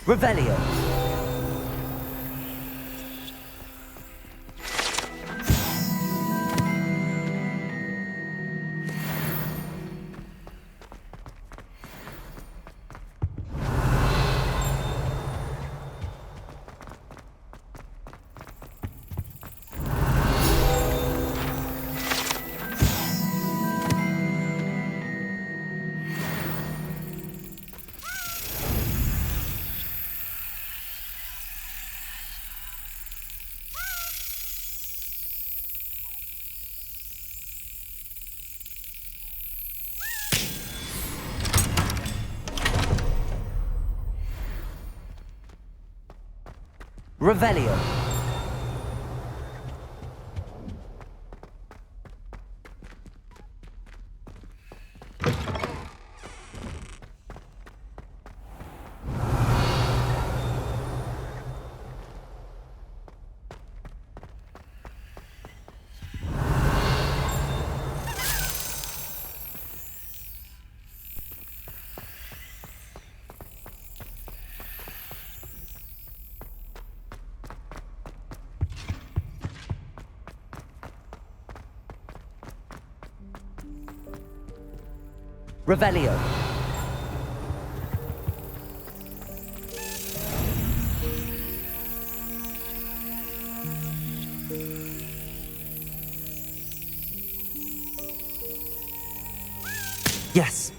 Revelio. Revelio. Revelio. Yes.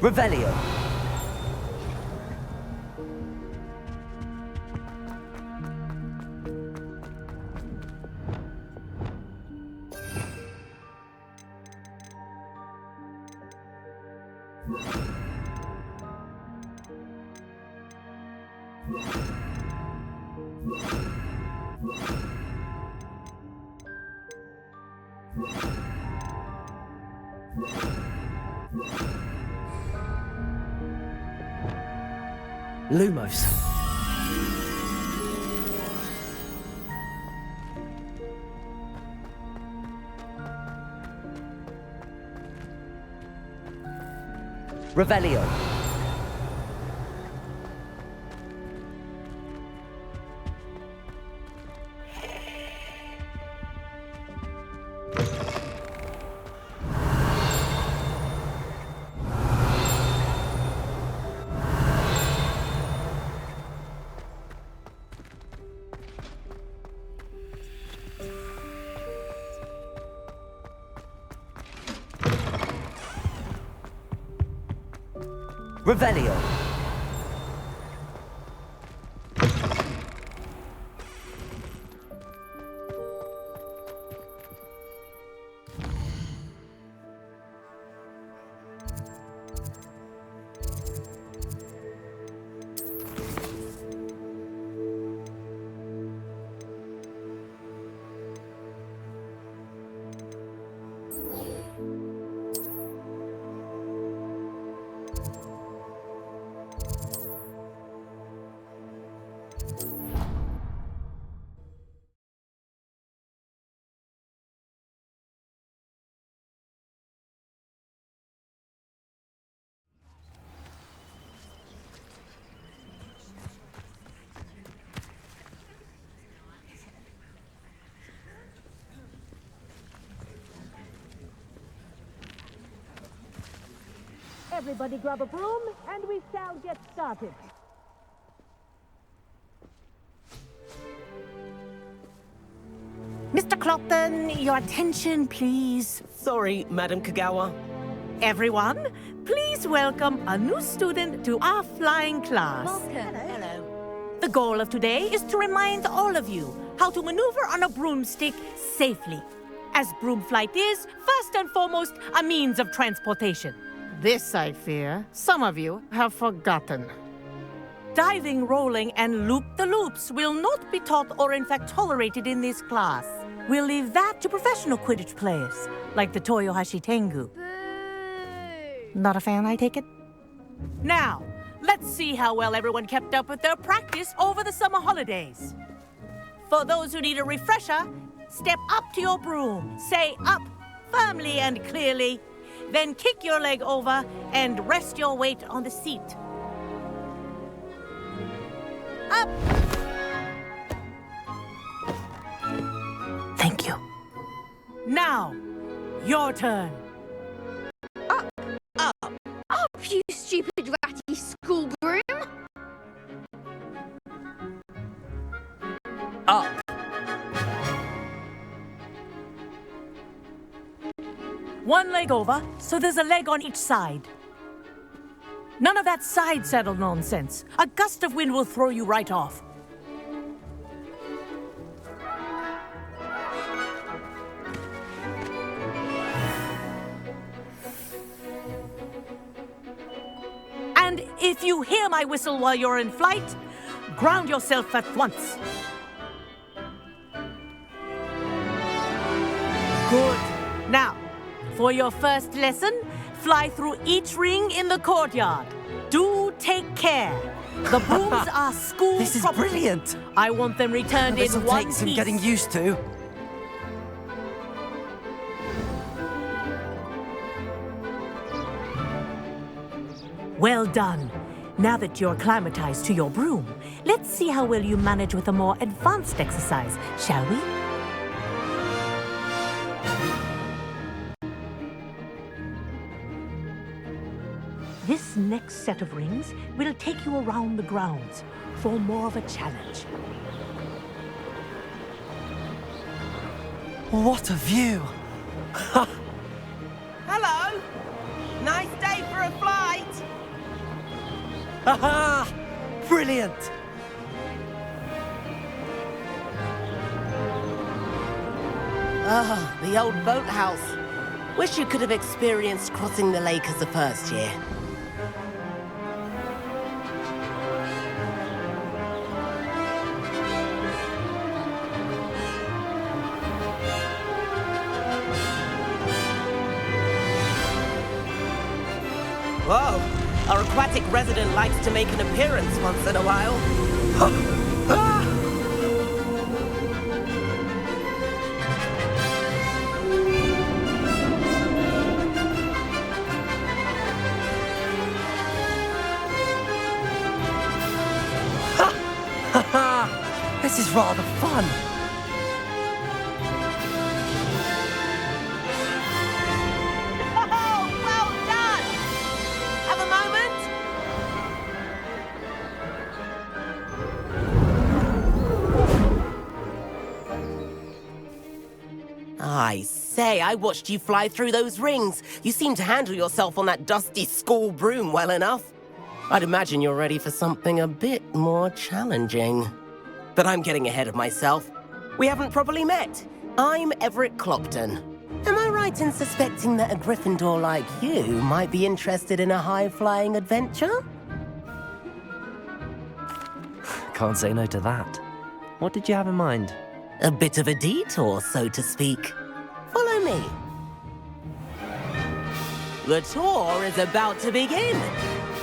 Revelio. Lumos. Revelio. Revelio. Everybody grab a broom, and we shall get started. Mr. Clopton, your attention, please. Sorry, Madam Kagawa. Everyone, please welcome a new student to our flying class. Welcome. Hello. The goal of today is to remind all of you how to maneuver on a broomstick safely, as broom flight is, first and foremost, a means of transportation. This, I fear, some of you have forgotten. Diving, rolling, and loop-the-loops will not be taught or in fact tolerated in this class. We'll leave that to professional Quidditch players, like the Toyohashi Tengu. Not a fan, I take it? Now, let's see how well everyone kept up with their practice over the summer holidays. For those who need a refresher, step up to your broom, say up firmly and clearly, then kick your leg over and rest your weight on the seat. Up! Thank you. Now, your turn. Up, you stupid ratty school broom! Up. One leg over, so there's a leg on each side. None of that side saddle nonsense. A gust of wind will throw you right off. And if you hear my whistle while you're in flight, ground yourself at once. Good. Now, for your first lesson, fly through each ring in the courtyard. Do take care. The brooms are school This is property. brilliant. I want them returned in This'll one take some piece. getting used to. Well done. Now that you're acclimatized to your broom, let's see how well you manage with a more advanced exercise, shall we? This next set of rings will take you around the grounds for more of a challenge. What a view. Hello. Nice day for a flight. Aha! Brilliant. Ah, the old boathouse. Wish you could have experienced crossing the lake as a first year. Whoa, our aquatic resident likes to make an appearance once in a while. This is rather fun. Oh, well done! Have a moment? I say, I watched you fly through those rings. You seem to handle yourself on that dusty school broom well enough. I'd imagine you're ready for something a bit more challenging. But I'm getting ahead of myself. We haven't properly met. I'm Everett Clopton. Am I right in suspecting that a Gryffindor like you might be interested in a high-flying adventure? Can't say no to that. What did you have in mind? A bit of a detour, so to speak. Follow me. The tour is about to begin.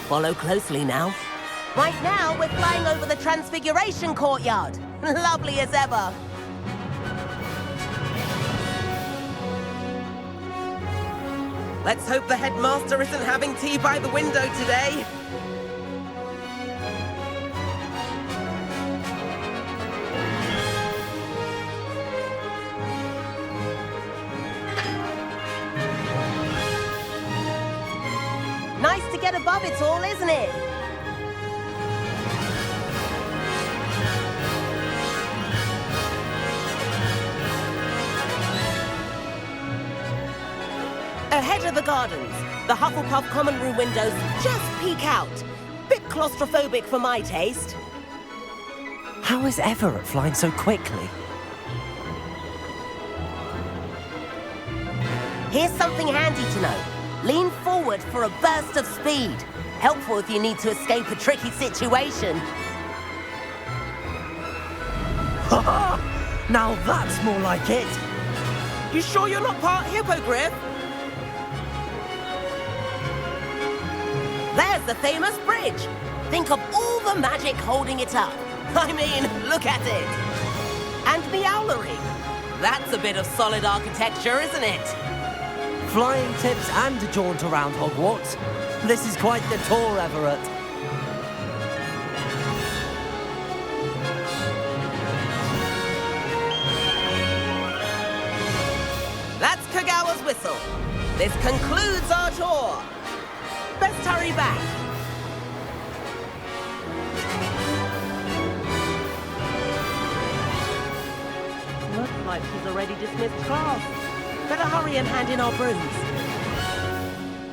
Follow closely now. Right now, we're flying over the Transfiguration Courtyard. Lovely as ever. Let's hope the headmaster isn't having tea by the window today. Nice to get above it all, isn't it? Ahead of the gardens, the Hufflepuff common room windows just peek out. Bit claustrophobic for my taste. How is Everett flying so quickly? Here's something handy to know. Lean forward for a burst of speed. Helpful if you need to escape a tricky situation. Now that's more like it. You sure you're not part hippogriff? There's the famous bridge. Think of all the magic holding it up. I mean, look at it. And the owlery. That's a bit of solid architecture, isn't it? Flying tips and a jaunt around Hogwarts. This is quite the tour, Everett. That's Kagawa's whistle. This concludes our tour. Best hurry back. Looks like she's already dismissed class. Better hurry and hand in our brooms.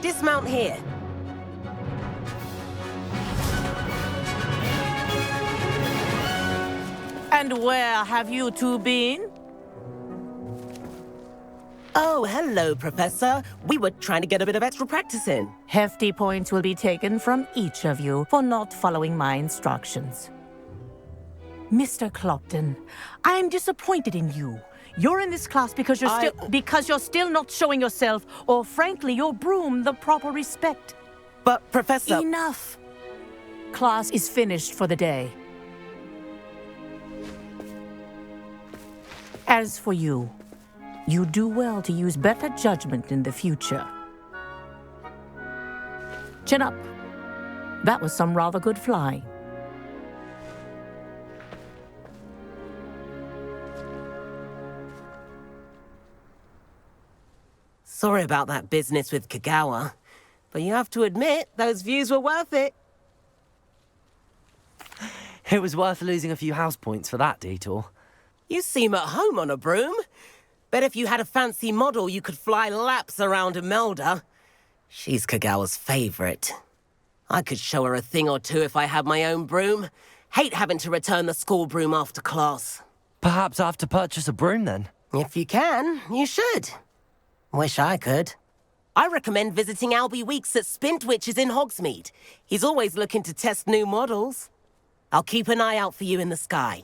Dismount here. And where have you two been? Oh, hello, Professor. We were trying to get a bit of extra practice in. Hefty points will be taken from each of you for not following my instructions. Mr. Clopton, I'm disappointed in you. You're in this class because you're still not showing yourself, or frankly, your broom, the proper respect. But, Professor... Enough. Class is finished for the day. As for you, you do well to use better judgment in the future. Chin up. That was some rather good flying. Sorry about that business with Kagawa, but you have to admit, those views were worth it. It was worth losing a few house points for that detour. You seem at home on a broom. Bet if you had a fancy model, you could fly laps around Imelda. She's Kagawa's favorite. I could show her a thing or two if I had my own broom. Hate having to return the school broom after class. Perhaps I have to purchase a broom then. If you can, you should. Wish I could. I recommend visiting Albie Weeks at Spintwitches in Hogsmeade. He's always looking to test new models. I'll keep an eye out for you in the sky.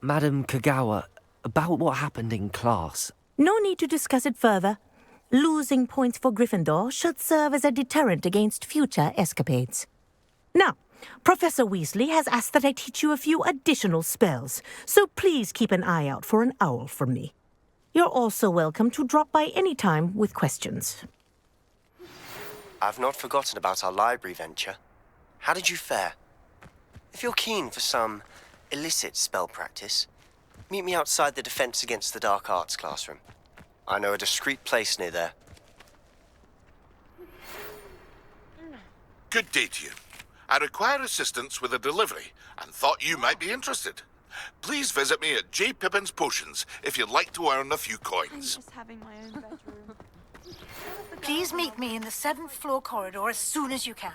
Madam Kagawa, about what happened in class. No need to discuss it further. Losing points for Gryffindor should serve as a deterrent against future escapades. Now, Professor Weasley has asked that I teach you a few additional spells, so please keep an eye out for an owl from me. You're also welcome to drop by any time with questions. I've not forgotten about our library venture. How did you fare? If you're keen for some illicit spell practice, meet me outside the Defense Against the Dark Arts classroom. I know a discreet place near there. Good day to you. I require assistance with a delivery and thought you might be interested. Please visit me at J. Pippin's Potions if you'd like to earn a few coins. Having my own bedroom. Please meet me in the 7th floor corridor as soon as you can.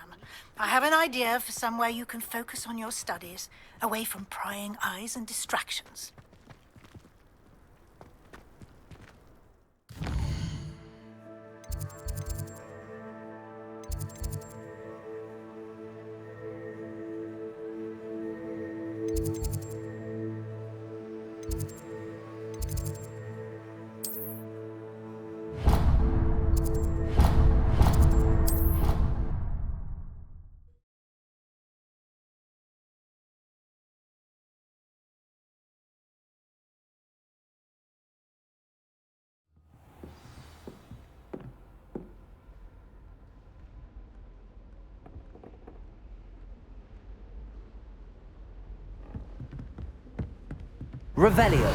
I have an idea for somewhere you can focus on your studies, away from prying eyes and distractions. Revelio.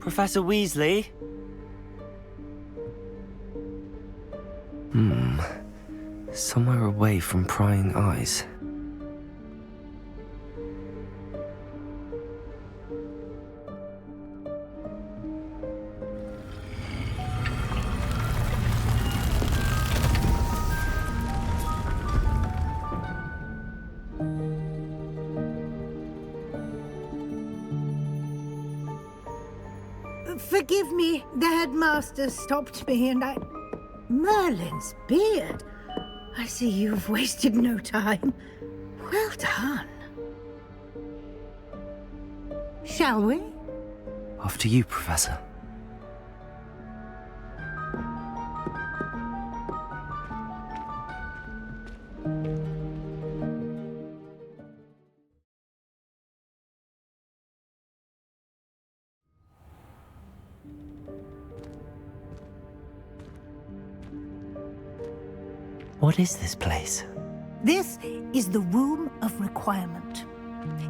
Professor Weasley? Somewhere away from prying eyes. Forgive me, the headmaster stopped me and I... Merlin's beard. I see you've wasted no time. Well done. Shall we? After you, Professor. What is this place? This is the Room of Requirement.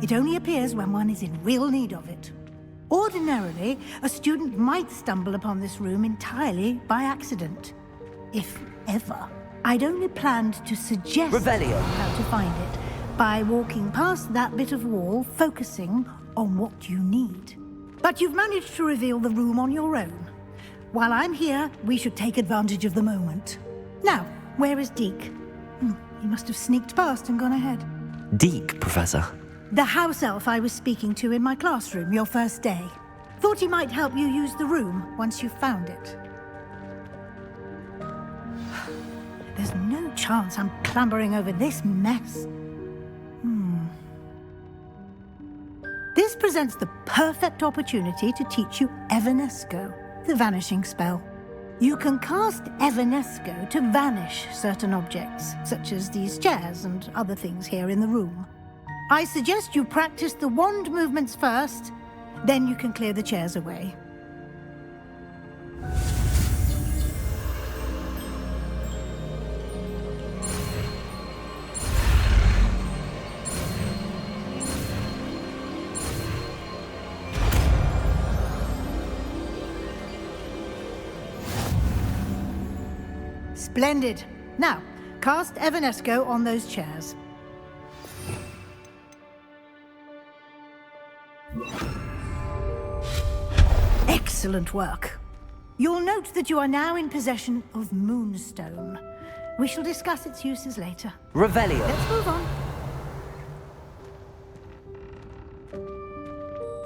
It only appears when one is in real need of it. Ordinarily, a student might stumble upon this room entirely by accident. If ever. I'd only planned to suggest Revelio. how to find it by walking past that bit of wall, focusing on what you need. But you've managed to reveal the room on your own. While I'm here, we should take advantage of the moment. Now, where is Deke? He must have sneaked past and gone ahead. Deke, Professor. The house elf I was speaking to in my classroom your first day. Thought he might help you use the room once you found it. There's no chance I'm clambering over this mess. This presents the perfect opportunity to teach you Evanesco, the vanishing spell. You can cast Evanesco to vanish certain objects, such as these chairs and other things here in the room. I suggest you practice the wand movements first, then you can clear the chairs away. Splendid. Now, cast Evanesco on those chairs. Excellent work. You'll note that you are now in possession of Moonstone. We shall discuss its uses later. Revelio. Let's move on.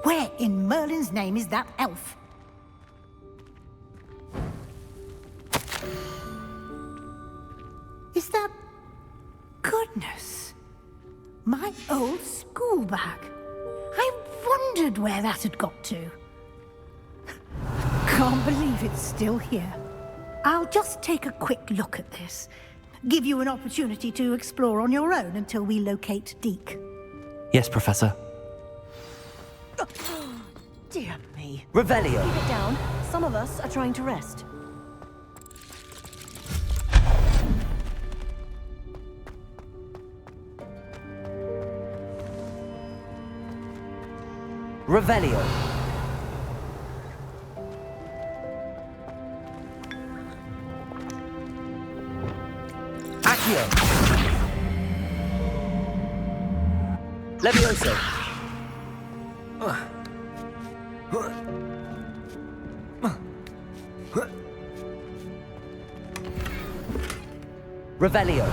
Where in Merlin's name is that elf? Is that... Goodness. My old school bag. I wondered where that had got to. Can't believe it's still here. I'll just take a quick look at this. Give you an opportunity to explore on your own until we locate Deke. Yes, Professor. Dear me. Revelio. Keep it down. Some of us are trying to rest. Revelio. Accio. Levioso. Revelio.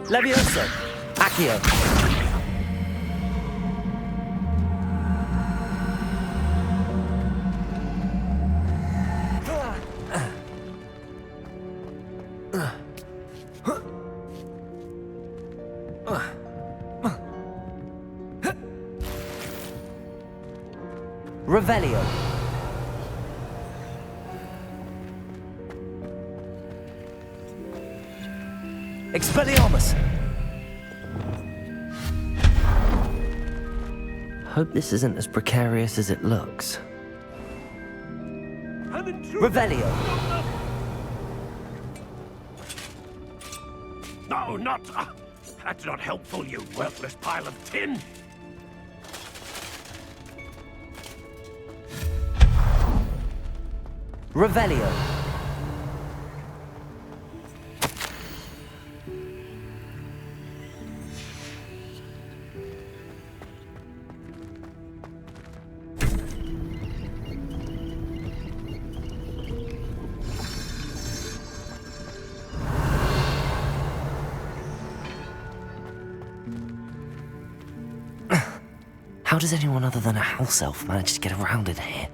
Levioso. Accio. Revelio. Expelliarmus. Hope this isn't as precarious as it looks. Revelio. No, not... that's not helpful, you worthless pile of tin. Revelio. How does anyone other than a house elf manage to get around in here?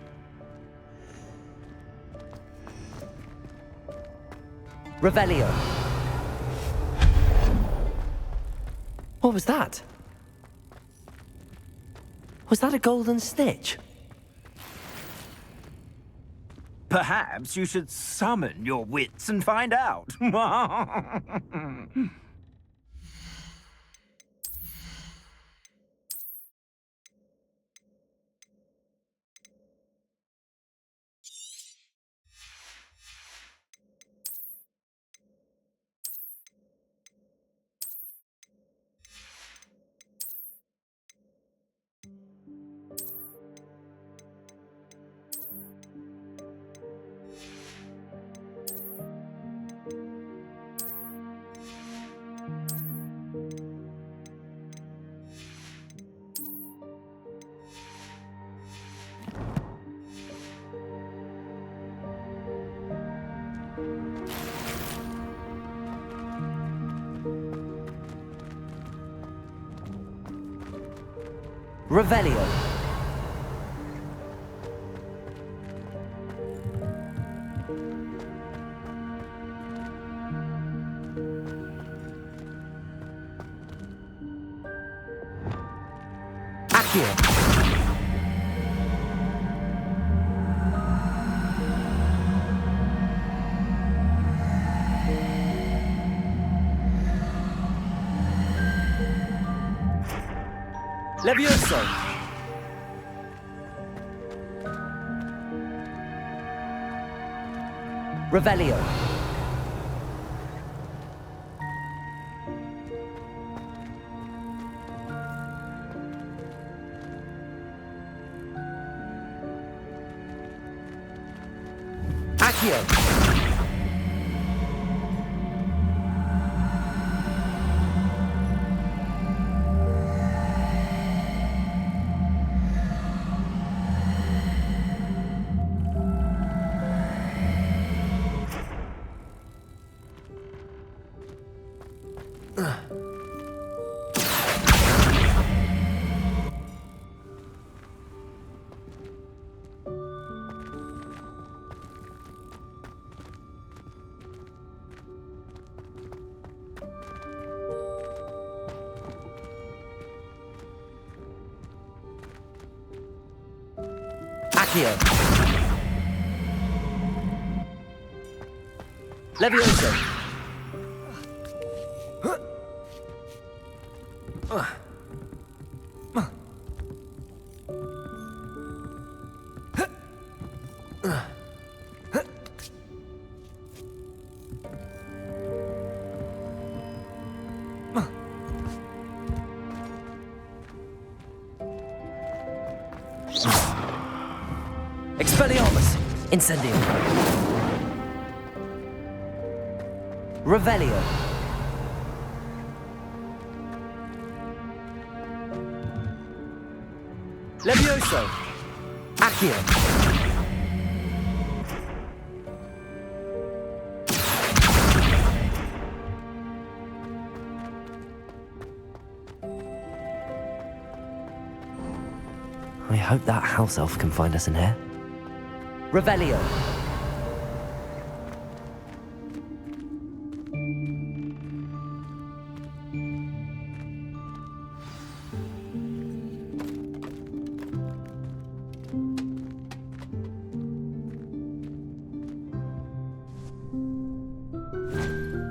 Revelio. What was that? Was that a golden snitch? Perhaps you should summon your wits and find out. Revelio. Accio. Levioso. Revelio. Accio. Accio. Levioso. Expelliarmus. Incendium. Revelio. Levioso. Accio. I hope that house elf can find us in here. Revelio.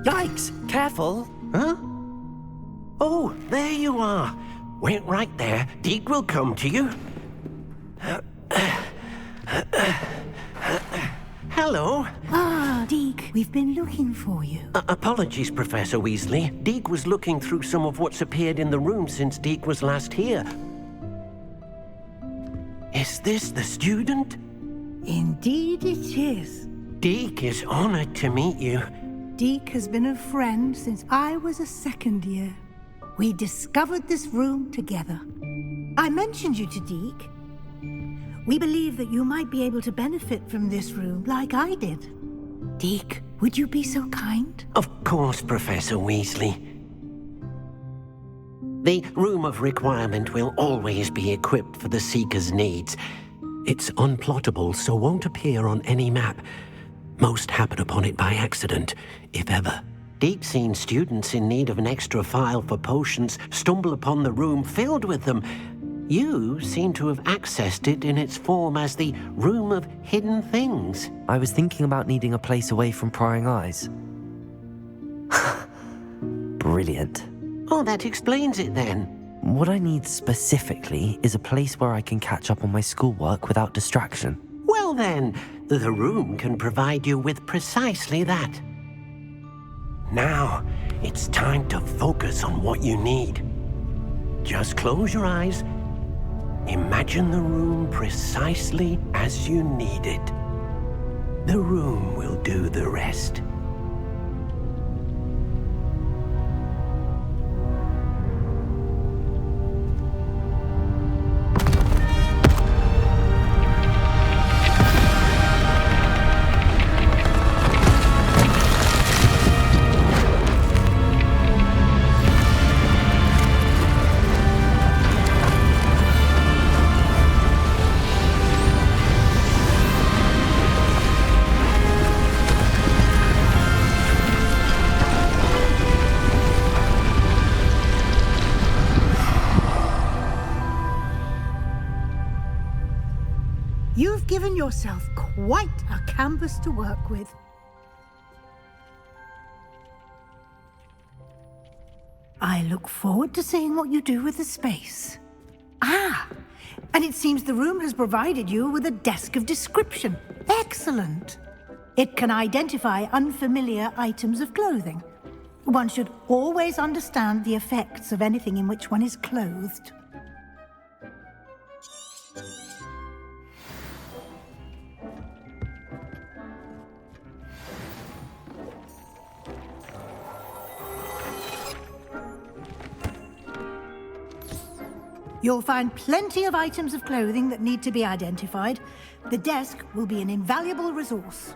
Yikes! Careful! Huh? Oh, there you are. Wait right there. Deke will come to you. hello. Ah, Deke, we've been looking for you. Apologies, Professor Weasley. Deke was looking through some of what's appeared in the room since Deke was last here. Is this the student? Indeed it is. Deke is honored to meet you. Deke has been a friend since I was a second year. We discovered this room together. I mentioned you to Deke. We believe that you might be able to benefit from this room like I did. Deke, would you be so kind? Of course, Professor Weasley. The Room of Requirement will always be equipped for the Seeker's needs. It's unplottable, so won't appear on any map. Most happen upon it by accident, if ever. Deke's seen students in need of an extra file for potions stumble upon the room filled with them. You seem to have accessed it in its form as the Room of Hidden Things. I was thinking about needing a place away from prying eyes. Brilliant. Oh, that explains it then. What I need specifically is a place where I can catch up on my schoolwork without distraction. Well then, the room can provide you with precisely that. Now, it's time to focus on what you need. Just close your eyes. Imagine the room precisely as you need it. The room will do the rest. You've given yourself quite a canvas to work with. I look forward to seeing what you do with the space. Ah, and it seems the room has provided you with a desk of description. Excellent. It can identify unfamiliar items of clothing. One should always understand the effects of anything in which one is clothed. You'll find plenty of items of clothing that need to be identified. The desk will be an invaluable resource.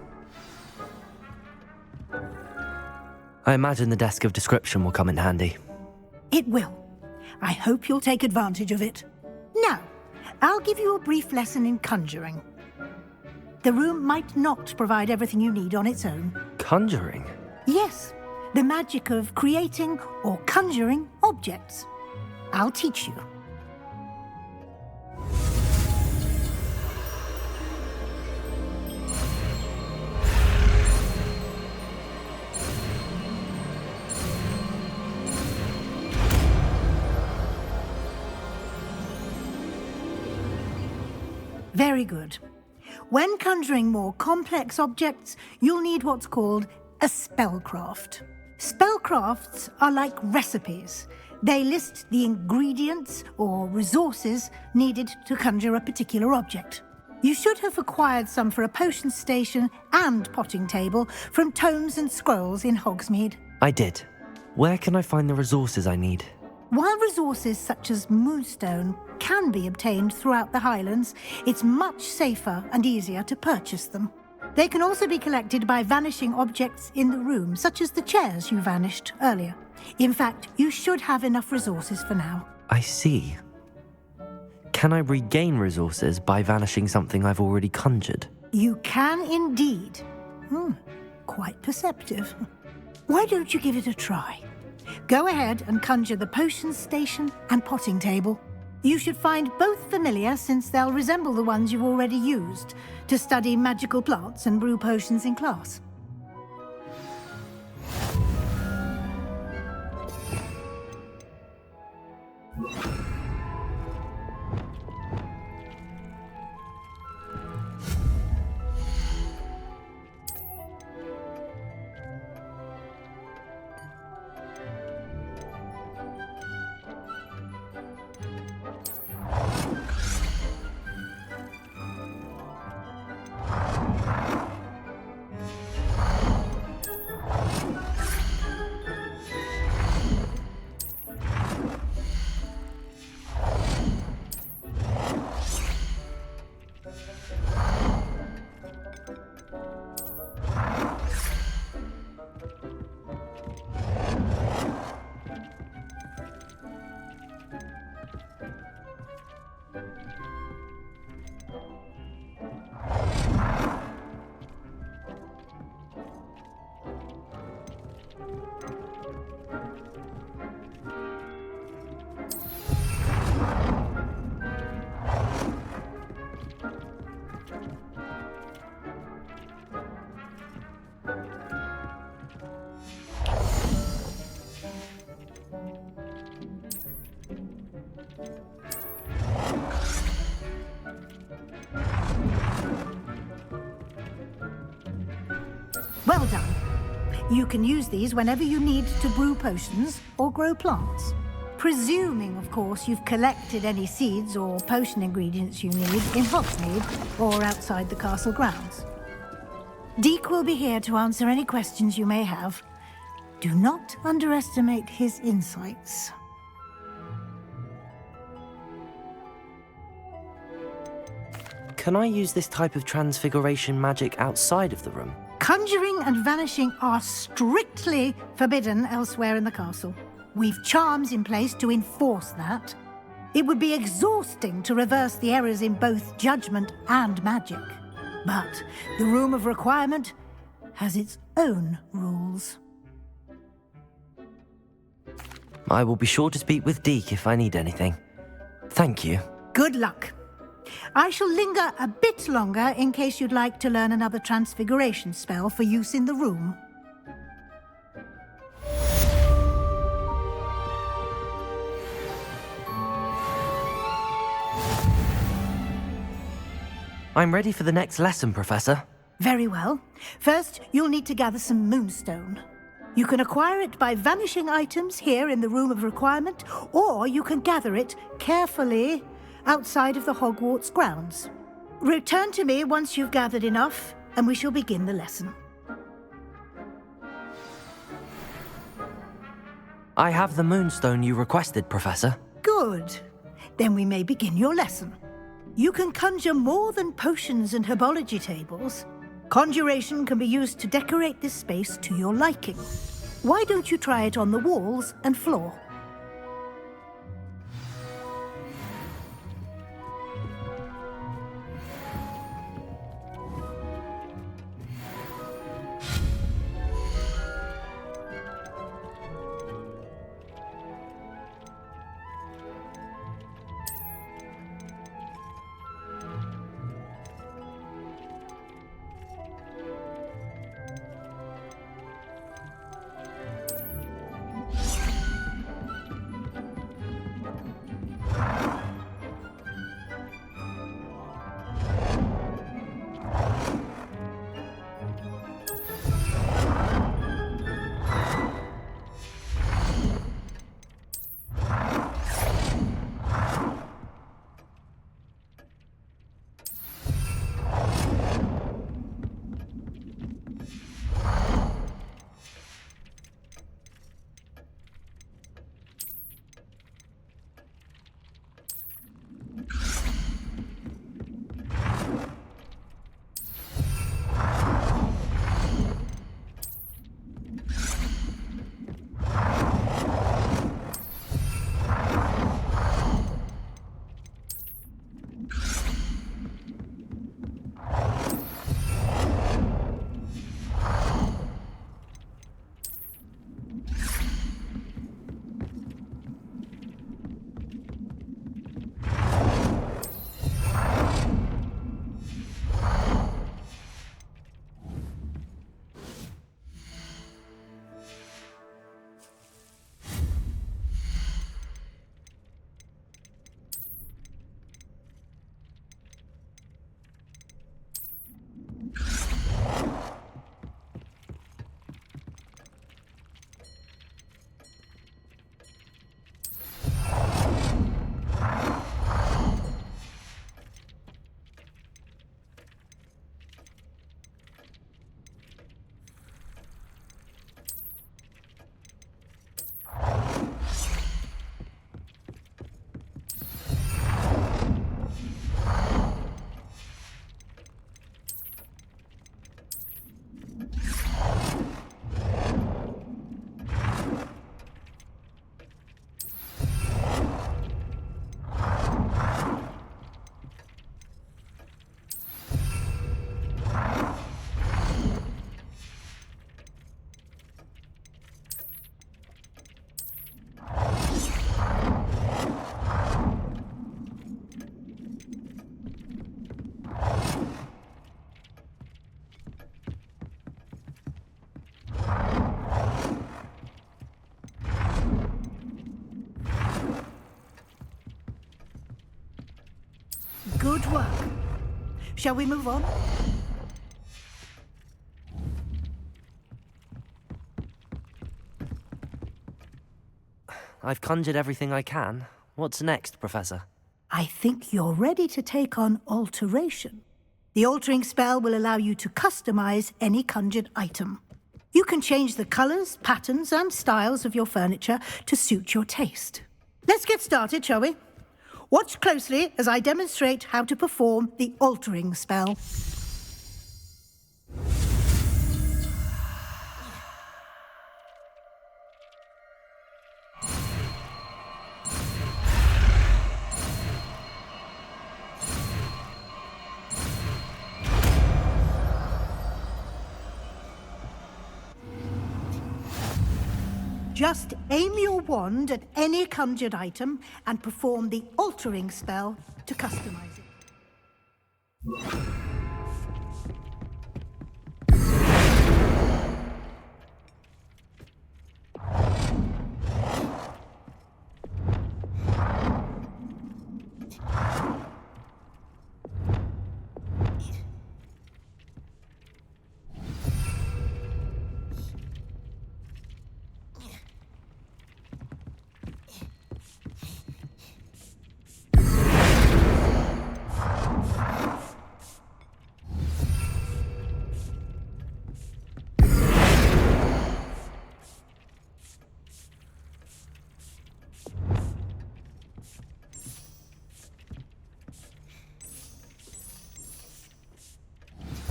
I imagine the desk of description will come in handy. It will. I hope you'll take advantage of it. Now, I'll give you a brief lesson in conjuring. The room might not provide everything you need on its own. Conjuring? Yes, the magic of creating or conjuring objects. I'll teach you. Very good. When conjuring more complex objects, you'll need what's called a spellcraft. Spellcrafts are like recipes. They list the ingredients or resources needed to conjure a particular object. You should have acquired some for a potion station and potting table from tomes and scrolls in Hogsmeade. I did. Where can I find the resources I need? While resources such as moonstone can be obtained throughout the Highlands, it's much safer and easier to purchase them. They can also be collected by vanishing objects in the room, such as the chairs you vanished earlier. In fact, you should have enough resources for now. I see. Can I regain resources by vanishing something I've already conjured? You can indeed. Quite perceptive. Why don't you give it a try? Go ahead and conjure the potion station and potting table. You should find both familiar, since they'll resemble the ones you've already used to study magical plants and brew potions in class. You can use these whenever you need to brew potions or grow plants. Presuming, of course, you've collected any seeds or potion ingredients you need in Hogsmeade or outside the castle grounds. Deke will be here to answer any questions you may have. Do not underestimate his insights. Can I use this type of transfiguration magic outside of the room? Conjuring and vanishing are strictly forbidden elsewhere in the castle. We've charms in place to enforce that. It would be exhausting to reverse the errors in both judgment and magic. But the Room of Requirement has its own rules. I will be sure to speak with Deke if I need anything. Thank you. Good luck. I shall linger a bit longer in case you'd like to learn another transfiguration spell for use in the room. I'm ready for the next lesson, Professor. Very well. First, you'll need to gather some moonstone. You can acquire it by vanishing items here in the Room of Requirement, or you can gather it carefully outside of the Hogwarts grounds. Return to me once you've gathered enough, and we shall begin the lesson. I have the moonstone you requested, Professor. Good. Then we may begin your lesson. You can conjure more than potions and herbology tables. Conjuration can be used to decorate this space to your liking. Why don't you try it on the walls and floor? Good work. Shall we move on? I've conjured everything I can. What's next, Professor? I think you're ready to take on alteration. The altering spell will allow you to customize any conjured item. You can change the colors, patterns, and styles of your furniture to suit your taste. Let's get started, shall we? Watch closely as I demonstrate how to perform the altering spell. Just aim your wand at any conjured item and perform the altering spell to customize it.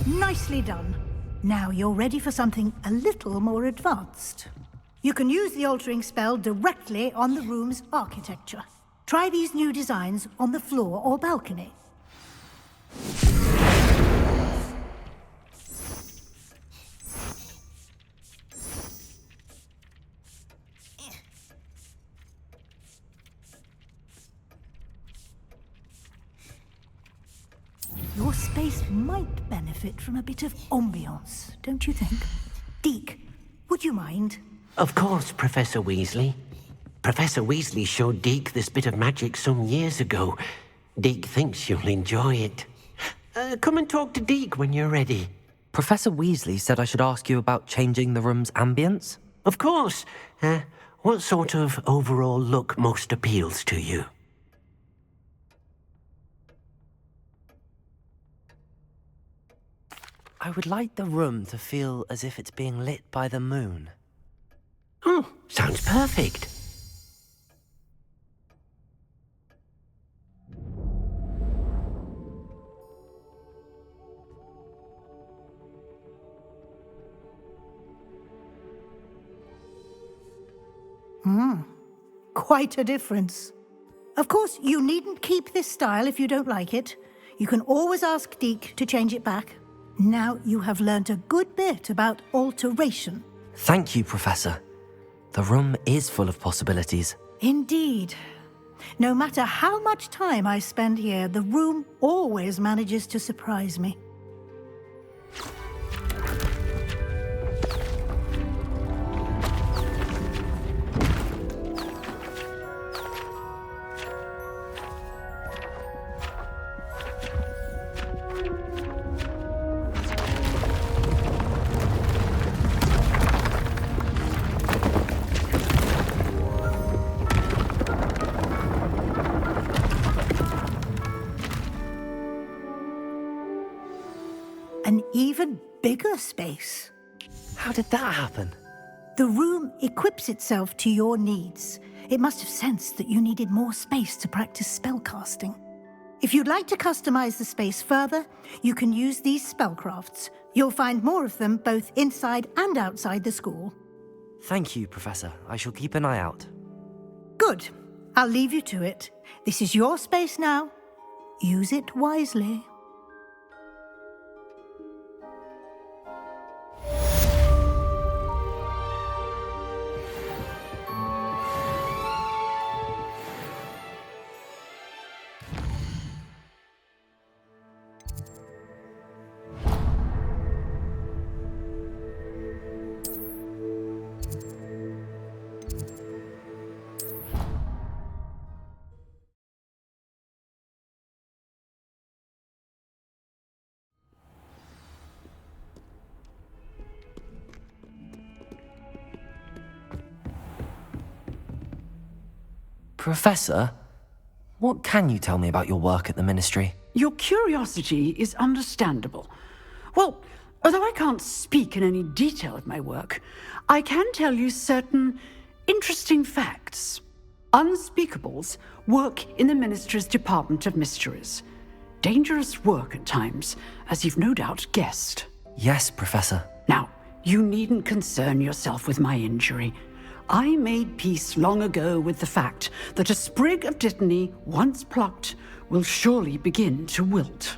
Nicely done. Now you're ready for something a little more advanced. You can use the altering spell directly on the room's architecture. Try these new designs on the floor or balcony. Your space might benefit from a bit of ambiance, don't you think? Deke, would you mind? Of course, Professor Weasley. Professor Weasley showed Deke this bit of magic some years ago. Deke thinks you'll enjoy it. Come and talk to Deke when you're ready. Professor Weasley said I should ask you about changing the room's ambience? Of course. What sort of overall look most appeals to you? I would like the room to feel as if it's being lit by the moon. Oh, sounds perfect. Quite a difference. Of course, you needn't keep this style if you don't like it. You can always ask Deke to change it back. Now you have learnt a good bit about alteration. Thank you, Professor. The room is full of possibilities. Indeed. No matter how much time I spend here, the room always manages to surprise me. An even bigger space. How did that happen? The room equips itself to your needs. It must have sensed that you needed more space to practice spellcasting. If you'd like to customize the space further, you can use these spellcrafts. You'll find more of them both inside and outside the school. Thank you, Professor. I shall keep an eye out. Good. I'll leave you to it. This is your space now. Use it wisely. Professor, what can you tell me about your work at the Ministry? Your curiosity is understandable. Well, although I can't speak in any detail of my work, I can tell you certain interesting facts. Unspeakables work in the Ministry's Department of Mysteries. Dangerous work at times, as you've no doubt guessed. Yes, Professor. Now, you needn't concern yourself with my injury. I made peace long ago with the fact that a sprig of dittany, once plucked, will surely begin to wilt.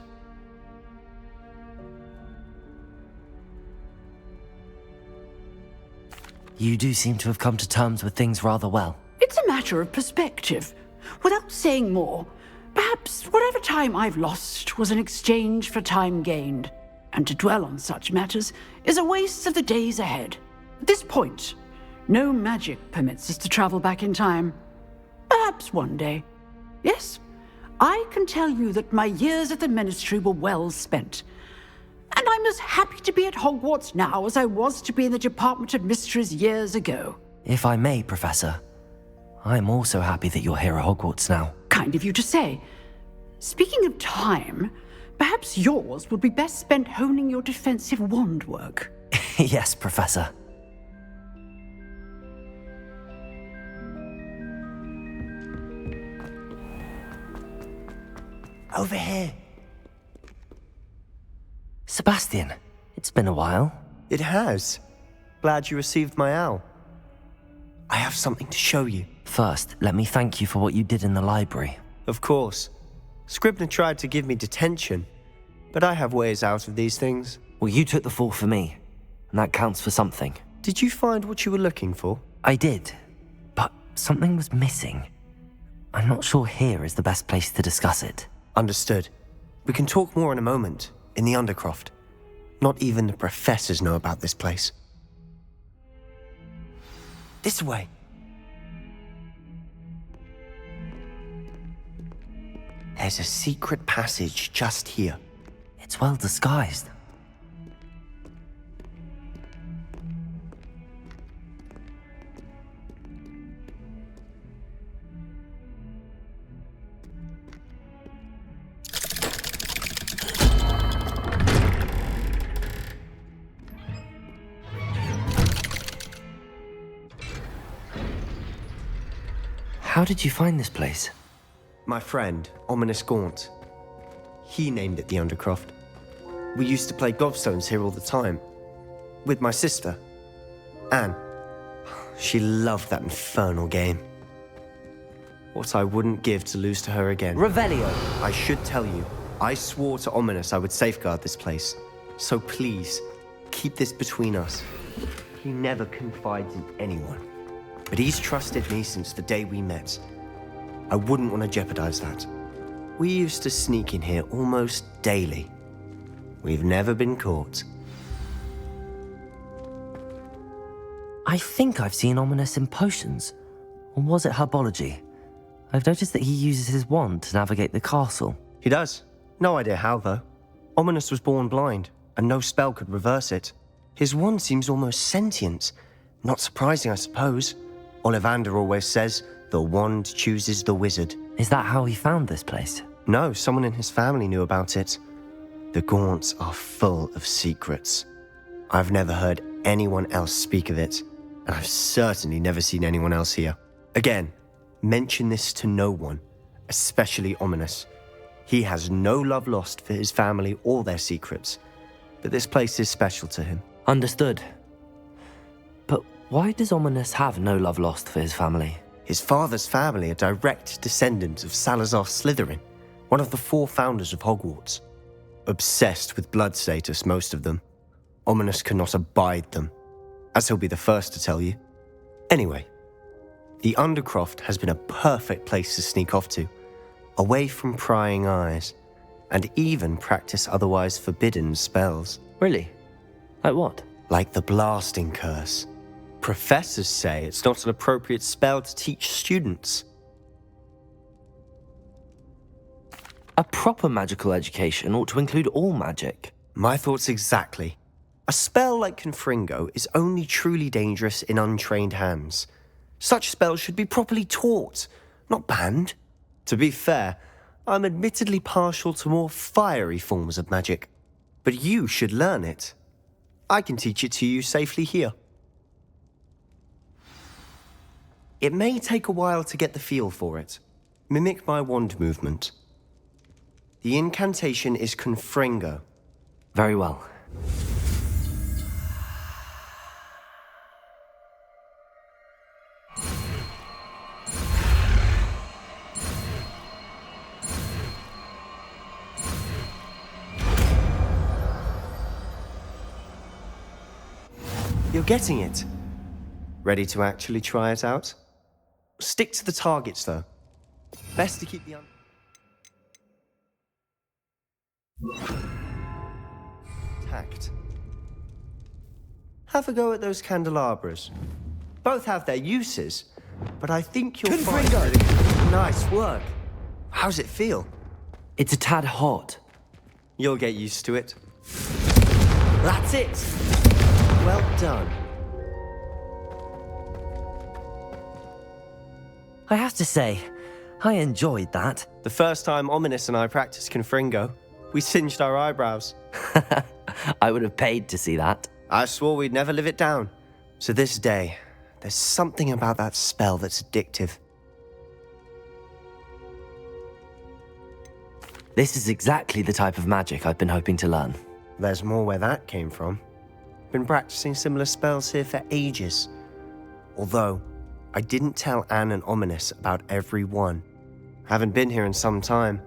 You do seem to have come to terms with things rather well. It's a matter of perspective. Without saying more, perhaps whatever time I've lost was an exchange for time gained, and to dwell on such matters is a waste of the days ahead. At this point, no magic permits us to travel back in time. Perhaps one day. Yes, I can tell you that my years at the Ministry were well spent. And I'm as happy to be at Hogwarts now as I was to be in the Department of Mysteries years ago. If I may, Professor, I'm also happy that you're here at Hogwarts now. Kind of you to say. Speaking of time, perhaps yours would be best spent honing your defensive wand work. Yes, Professor. Over here. Sebastian, it's been a while. It has. Glad you received my owl. I have something to show you. First, let me thank you for what you did in the library. Of course. Scribner tried to give me detention, but I have ways out of these things. Well, you took the fall for me, and that counts for something. Did you find what you were looking for? I did, but something was missing. I'm not sure here is the best place to discuss it. Understood. We can talk more in a moment, in the Undercroft. Not even the professors know about this place. This way. There's a secret passage just here. It's well disguised. How did you find this place? My friend, Ominous Gaunt. He named it the Undercroft. We used to play gobstones here all the time. With my sister, Anne. She loved that infernal game. What I wouldn't give to lose to her again. Revelio. I should tell you, I swore to Ominous I would safeguard this place. So please, keep this between us. He never confides in anyone. But he's trusted me since the day we met. I wouldn't want to jeopardize that. We used to sneak in here almost daily. We've never been caught. I think I've seen Ominous in potions. Or was it herbology? I've noticed that he uses his wand to navigate the castle. He does. No idea how, though. Ominous was born blind, and no spell could reverse it. His wand seems almost sentient. Not surprising, I suppose. Ollivander always says, the wand chooses the wizard. Is that how he found this place? No, someone in his family knew about it. The Gaunts are full of secrets. I've never heard anyone else speak of it, and I've certainly never seen anyone else here. Again, mention this to no one, especially Ominous. He has no love lost for his family or their secrets, but this place is special to him. Understood. But why does Ominous have no love lost for his family? His father's family are direct descendants of Salazar Slytherin, one of the 4 founders of Hogwarts. Obsessed with blood status, most of them. Ominous cannot abide them, as he'll be the first to tell you. Anyway, the Undercroft has been a perfect place to sneak off to, away from prying eyes, and even practice otherwise forbidden spells. Really? Like what? Like the blasting curse. Professors say it's not an appropriate spell to teach students. A proper magical education ought to include all magic. My thoughts exactly. A spell like Confringo is only truly dangerous in untrained hands. Such spells should be properly taught, not banned. To be fair, I'm admittedly partial to more fiery forms of magic. But you should learn it. I can teach it to you safely here. It may take a while to get the feel for it. Mimic my wand movement. The incantation is Confringo. Very well. You're getting it. Ready to actually try it out? Stick to the targets, though. Best to keep the tact. Have a go at those candelabras. Both have their uses, but I think you'll find that nice work. How's it feel? It's a tad hot. You'll get used to it. That's it! Well done. I have to say, I enjoyed that. The first time Ominous and I practiced Confringo, we singed our eyebrows. I would have paid to see that. I swore we'd never live it down. To this day, there's something about that spell that's addictive. This is exactly the type of magic I've been hoping to learn. There's more where that came from. Been practicing similar spells here for ages. Although, I didn't tell Anne and Ominous about every one. Haven't been here in some time.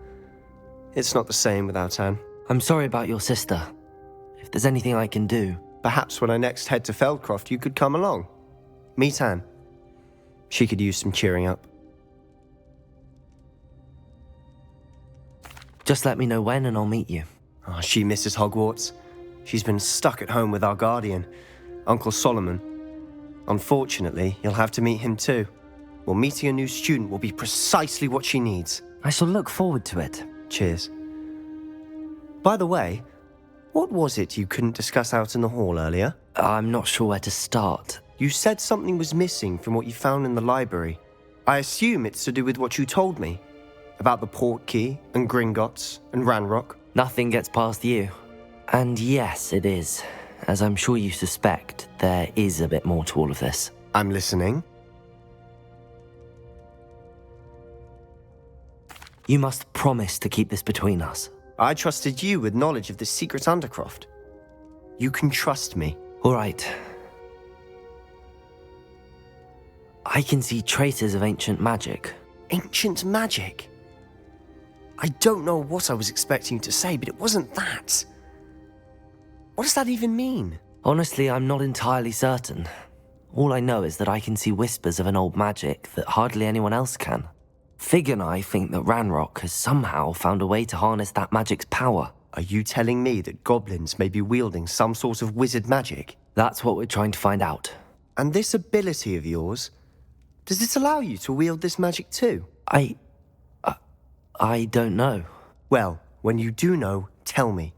It's not the same without Anne. I'm sorry about your sister. If there's anything I can do... Perhaps when I next head to Feldcroft, you could come along. Meet Anne. She could use some cheering up. Just let me know when and I'll meet you. Oh, she misses Hogwarts. She's been stuck at home with our guardian, Uncle Solomon. Unfortunately, you'll have to meet him too. Well, meeting a new student will be precisely what she needs. I shall look forward to it. Cheers. By the way, what was it you couldn't discuss out in the hall earlier? I'm not sure where to start. You said something was missing from what you found in the library. I assume it's to do with what you told me. About the Portkey, and Gringotts, and Ranrock. Nothing gets past you. And yes, it is. As I'm sure you suspect, there is a bit more to all of this. I'm listening. You must promise to keep this between us. I trusted you with knowledge of the secret Undercroft. You can trust me. All right. I can see traces of ancient magic. Ancient magic? I don't know what I was expecting you to say, but it wasn't that. What does that even mean? Honestly, I'm not entirely certain. All I know is that I can see whispers of an old magic that hardly anyone else can. Fig and I think that Ranrock has somehow found a way to harness that magic's power. Are you telling me that goblins may be wielding some sort of wizard magic? That's what we're trying to find out. And this ability of yours, does it allow you to wield this magic too? I don't know. Well, when you do know, tell me.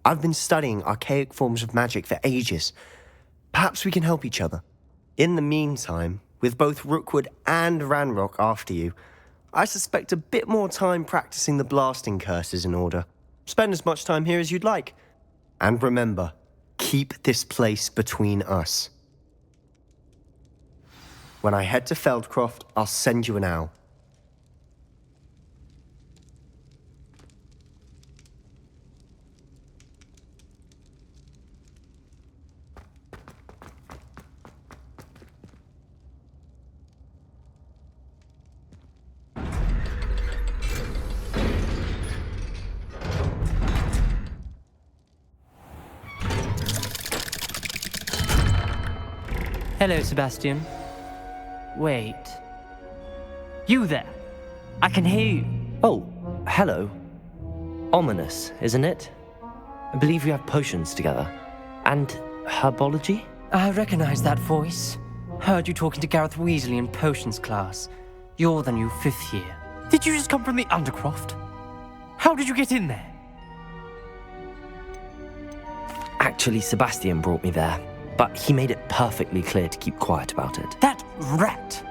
I've been studying archaic forms of magic for ages. Perhaps we can help each other. In the meantime, with both Rookwood and Ranrock after you, I suspect a bit more time practicing the blasting curse is in order. Spend as much time here as you'd like. And remember, keep this place between us. When I head to Feldcroft, I'll send you an owl. Hello, Sebastian. Wait. You there? I can hear you. Oh, hello. Ominous, isn't it? I believe we have potions together. And herbology? I recognize that voice. Heard you talking to Gareth Weasley in potions class. You're the new 5th year. Did you just come from the Undercroft? How did you get in there? Actually, Sebastian brought me there. But he made it perfectly clear to keep quiet about it. That rat!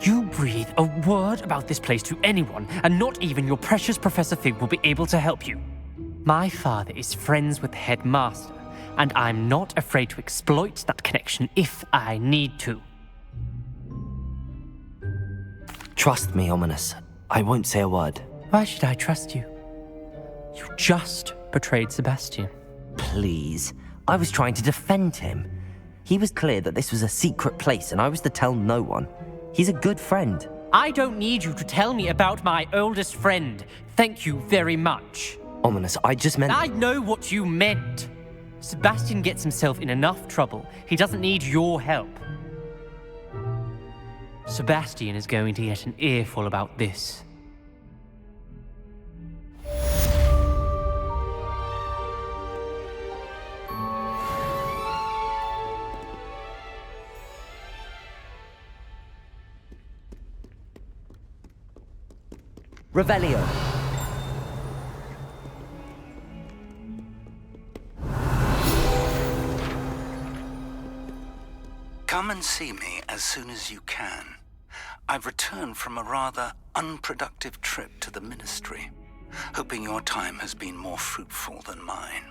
You breathe a word about this place to anyone, and not even your precious Professor Fig will be able to help you. My father is friends with the headmaster, and I'm not afraid to exploit that connection if I need to. Trust me, Ominous. I won't say a word. Why should I trust you? You just betrayed Sebastian. Please. I was trying to defend him. He was clear that this was a secret place, and I was to tell no one. He's a good friend. I don't need you to tell me about my oldest friend. Thank you very much. Ominous, I just meant... I know what you meant. Sebastian gets himself in enough trouble. He doesn't need your help. Sebastian is going to get an earful about this. Revelio. Come and see me as soon as you can. I've returned from a rather unproductive trip to the Ministry, hoping your time has been more fruitful than mine.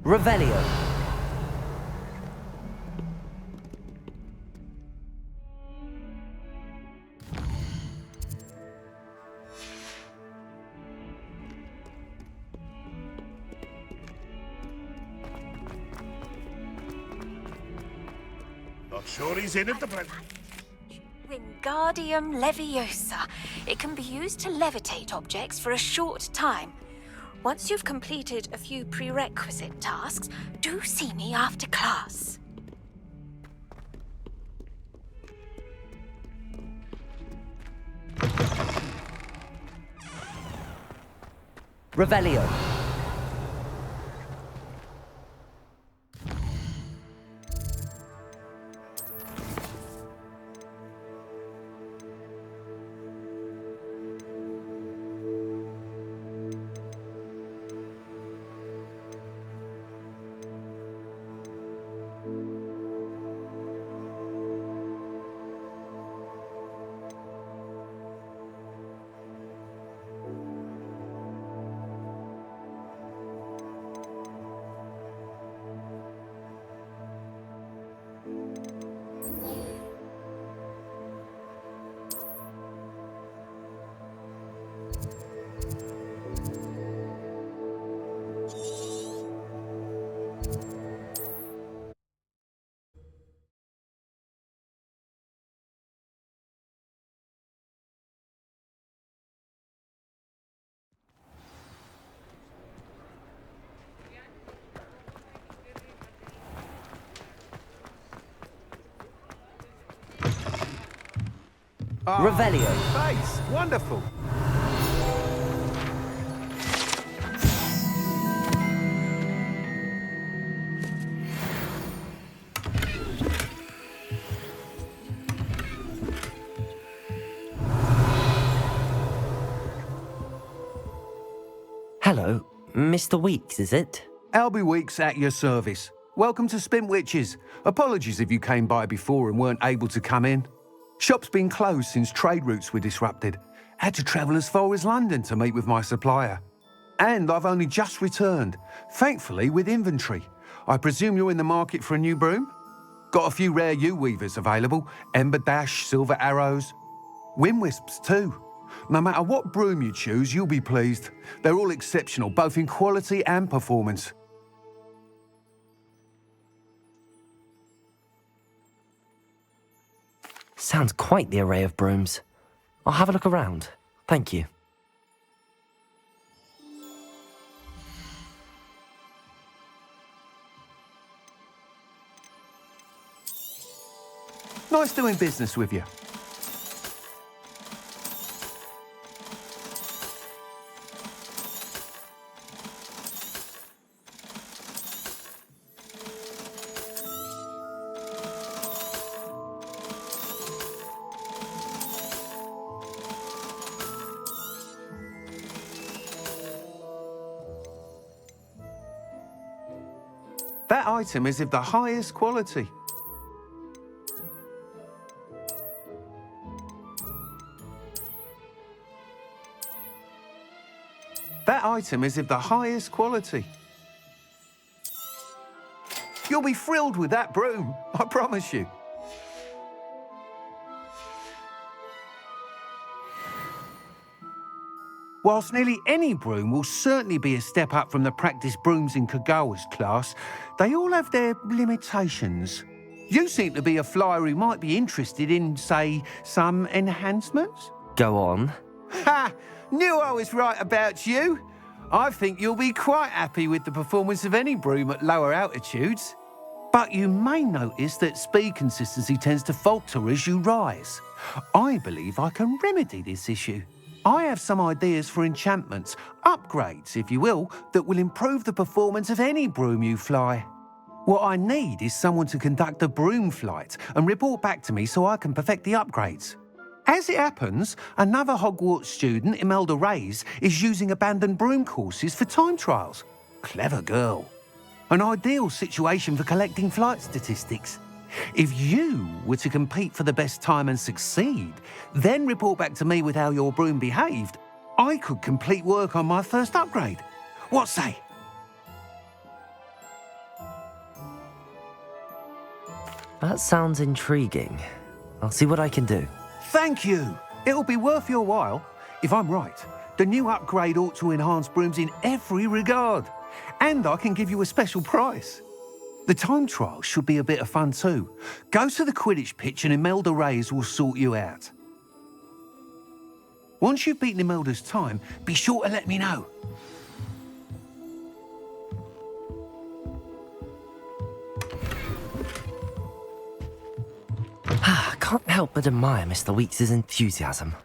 Revelio. Not sure he's in at the present. Wingardium Leviosa. It can be used to levitate objects for a short time. Once you've completed a few prerequisite tasks, do see me after class. Revelio. Revelio. Face, wonderful. Hello, Mr. Weeks, is it? Albie Weeks at your service. Welcome to Spintwitches. Apologies if you came by before and weren't able to come in. Shop's been closed since trade routes were disrupted. Had to travel as far as London to meet with my supplier. And I've only just returned, thankfully with inventory. I presume you're in the market for a new broom? Got a few rare U-weavers available, Ember Dash, Silver Arrows. Wind Wisps too. No matter what broom you choose, you'll be pleased. They're all exceptional, both in quality and performance. Sounds quite the array of brooms. I'll have a look around. Thank you. Nice doing business with you. That item is of the highest quality. That item is of the highest quality. You'll be thrilled with that broom, I promise you. Whilst nearly any broom will certainly be a step up from the practice brooms in Kagawa's class, they all have their limitations. You seem to be a flyer who might be interested in, say, some enhancements? Go on. Ha! Knew I was right about you. I think you'll be quite happy with the performance of any broom at lower altitudes. But you may notice that speed consistency tends to falter as you rise. I believe I can remedy this issue. I have some ideas for enchantments, upgrades, if you will, that will improve the performance of any broom you fly. What I need is someone to conduct a broom flight and report back to me so I can perfect the upgrades. As it happens, another Hogwarts student, Imelda Reyes, is using abandoned broom courses for time trials. Clever girl. An ideal situation for collecting flight statistics. If you were to compete for the best time and succeed, then report back to me with how your broom behaved, I could complete work on my first upgrade. What say? That sounds intriguing. I'll see what I can do. Thank you. It'll be worth your while. If I'm right, the new upgrade ought to enhance brooms in every regard. And I can give you a special price. The time trial should be a bit of fun too. Go to the Quidditch pitch and Imelda Reyes will sort you out. Once you've beaten Imelda's time, be sure to let me know. I can't help but admire Mr. Weeks' enthusiasm.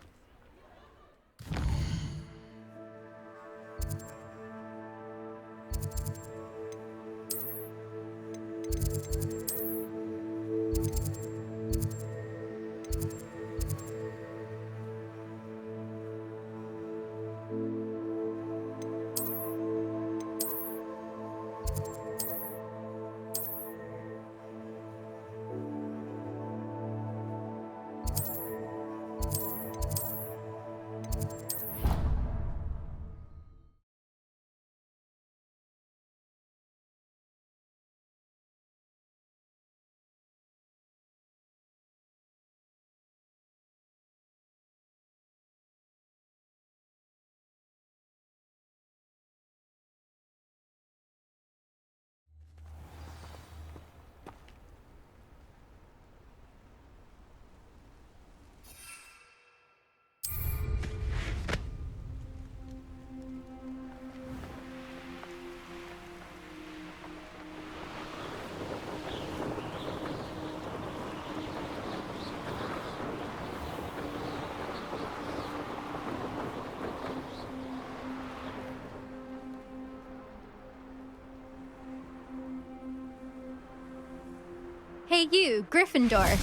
Hey you, Gryffindor.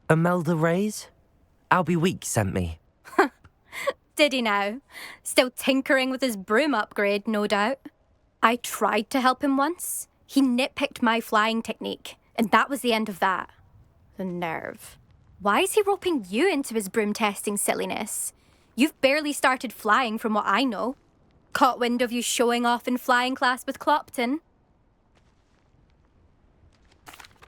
Imelda Reyes? Albie Weeks sent me. Did he now? Still tinkering with his broom upgrade, no doubt. I tried to help him once. He nitpicked my flying technique, and that was the end of that. The nerve. Why is he roping you into his broom testing silliness? You've barely started flying from what I know. Caught wind of you showing off in flying class with Clopton.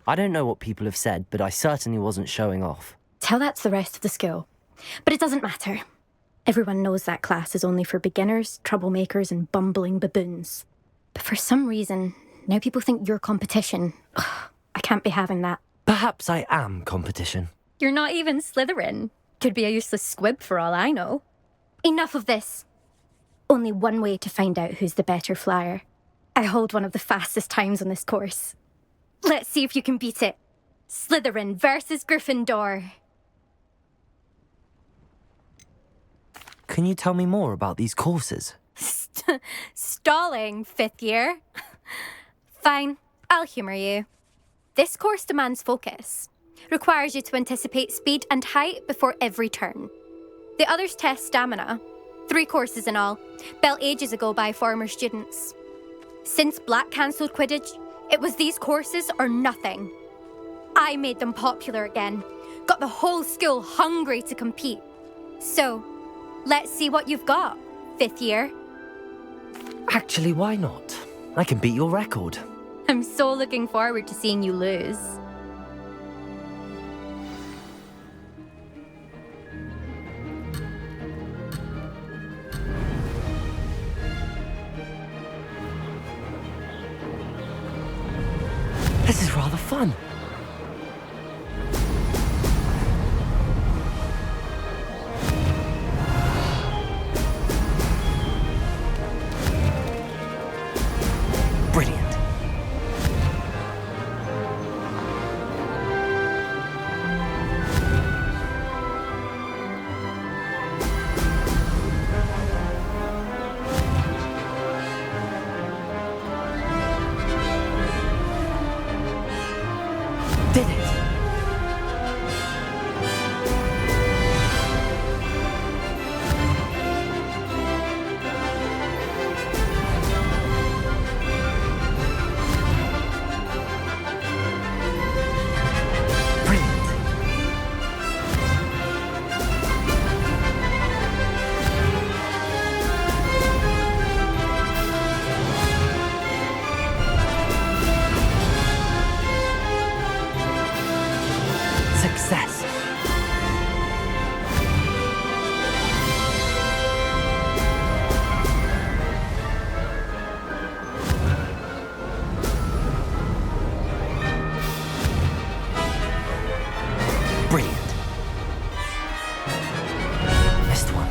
I don't know what people have said, but I certainly wasn't showing off. Tell that to the rest of the school. But it doesn't matter. Everyone knows that class is only for beginners, troublemakers, and bumbling baboons. But for some reason, now people think you're competition. Ugh, I can't be having that. Perhaps I am competition. You're not even Slytherin. Could be a useless squib for all I know. Enough of this. Only one way to find out who's the better flyer. I hold one of the fastest times on this course. Let's see if you can beat it. Slytherin versus Gryffindor. Can you tell me more about these courses? Stalling, 5th year. Fine, I'll humour you. This course demands focus. Requires you to anticipate speed and height before every turn. The others test stamina. 3 courses in all, built ages ago by former students. Since Black cancelled Quidditch, it was these courses or nothing. I made them popular again, got the whole school hungry to compete. So, let's see what you've got, 5th year. Actually, why not? I can beat your record. I'm so looking forward to seeing you lose. This is rather fun. Brilliant. Did it? Success. Brilliant. Missed one.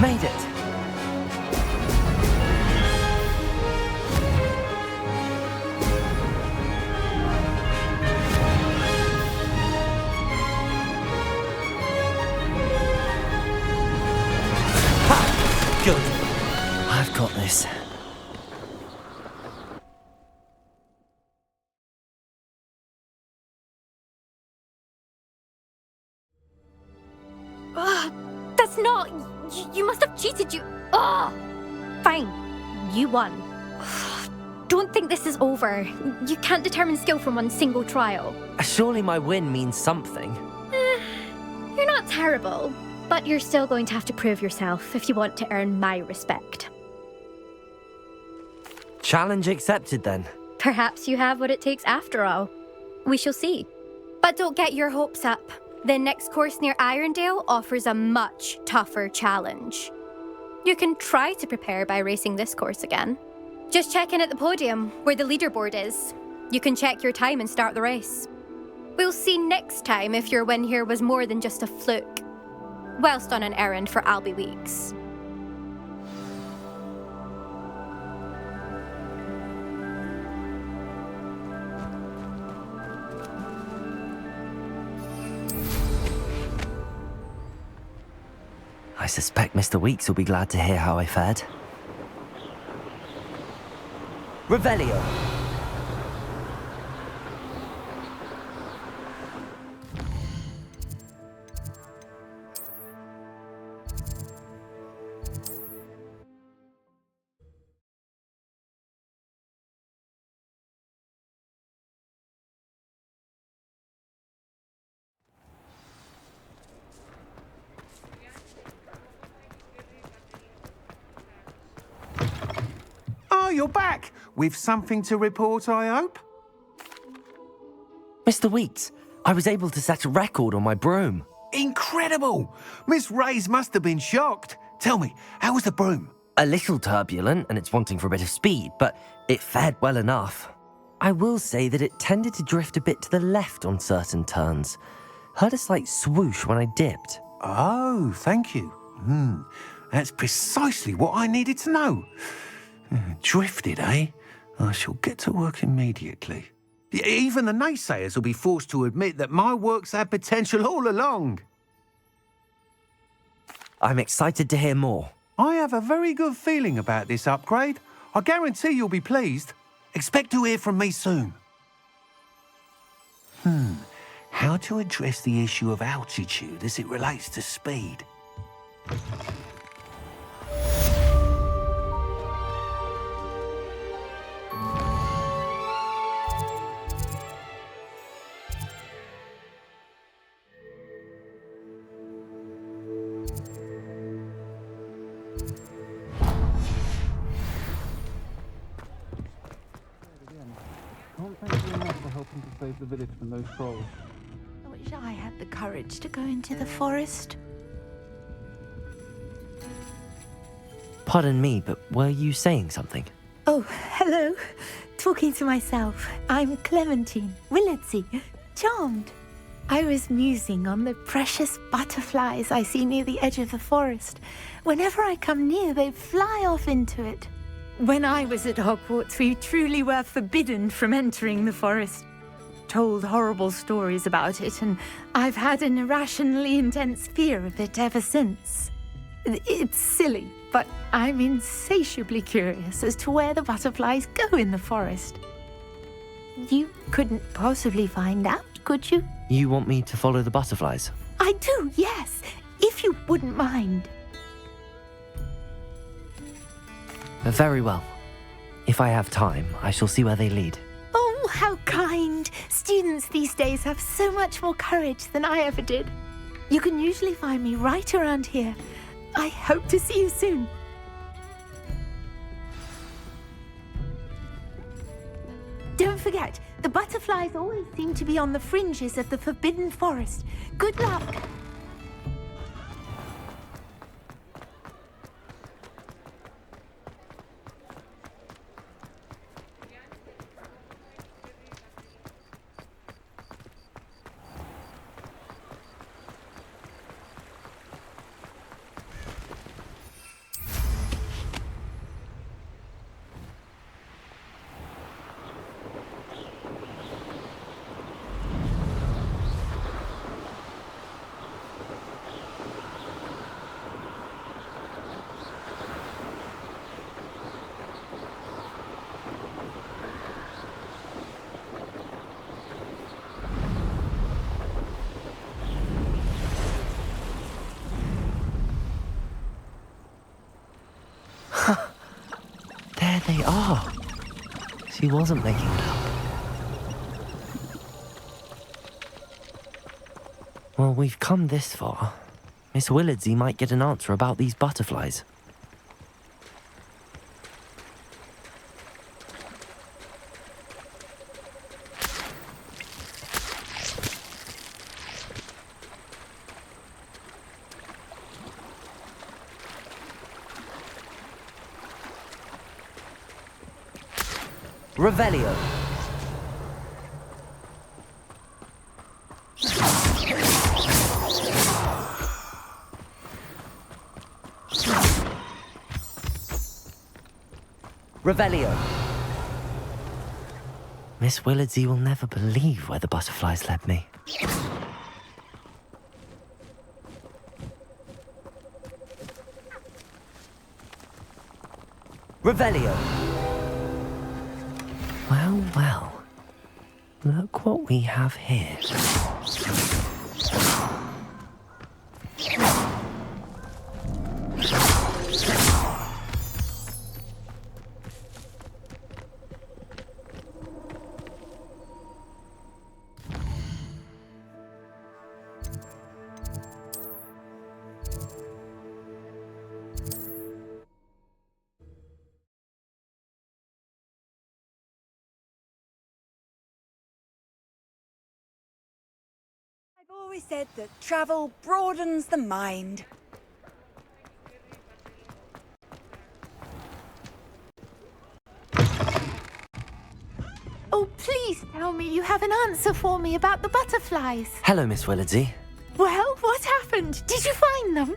Made it. Ha! Good. I've got this. That's not... You must have cheated, you... Ugh! Fine. You won. Don't think this is over. You can't determine skill from one single trial. Surely my win means something. You're not terrible, but you're still going to have to prove yourself if you want to earn my respect. Challenge accepted then. Perhaps you have what it takes after all. We shall see. But don't get your hopes up. The next course near Irondale offers a much tougher challenge. You can try to prepare by racing this course again. Just check in at the podium, where the leaderboard is. You can check your time and start the race. We'll see next time if your win here was more than just a fluke. Whilst on an errand for Albie Weeks. I suspect Mr. Weeks will be glad to hear how I fared. Revelio. Oh, you're back. With something to report, I hope? Mr. Weeks, I was able to set a record on my broom. Incredible! Miss Reyes must have been shocked. Tell me, how was the broom? A little turbulent, and it's wanting for a bit of speed, but it fared well enough. I will say that it tended to drift a bit to the left on certain turns. Heard a slight swoosh when I dipped. Oh, thank you. That's precisely what I needed to know. Drifted, eh? I shall get to work immediately. Even the naysayers will be forced to admit that my work's had potential all along. I'm excited to hear more. I have a very good feeling about this upgrade. I guarantee you'll be pleased. Expect to hear from me soon. How to address the issue of altitude as it relates to speed? Can't thank you enough for helping to save the village from those trolls. I wish I had the courage to go into the forest. Pardon me, but were you saying something? Oh, hello. Talking to myself. I'm Clementine, Willardsey, charmed. I was musing on the precious butterflies I see near the edge of the forest. Whenever I come near, they fly off into it. When I was at Hogwarts, we truly were forbidden from entering the forest. Told horrible stories about it, and I've had an irrationally intense fear of it ever since. It's silly, but I'm insatiably curious as to where the butterflies go in the forest. You couldn't possibly find out, could you? You want me to follow the butterflies? I do, yes, if you wouldn't mind. Very well. If I have time, I shall see where they lead. Oh, how kind! Students these days have so much more courage than I ever did. You can usually find me right around here. I hope to see you soon. Don't forget, the butterflies always seem to be on the fringes of the Forbidden Forest. Good luck! There they are. She wasn't making it up. Well, we've come this far. Miss Willardsey might get an answer about these butterflies. Revelio. Revelio. Miss Willardsey will never believe where the butterflies led me. Revelio. Well, well. Look what we have here. I've always said that travel broadens the mind. Oh, please tell me you have an answer for me about the butterflies. Hello, Miss Willardsey. Well, what happened? Did you find them?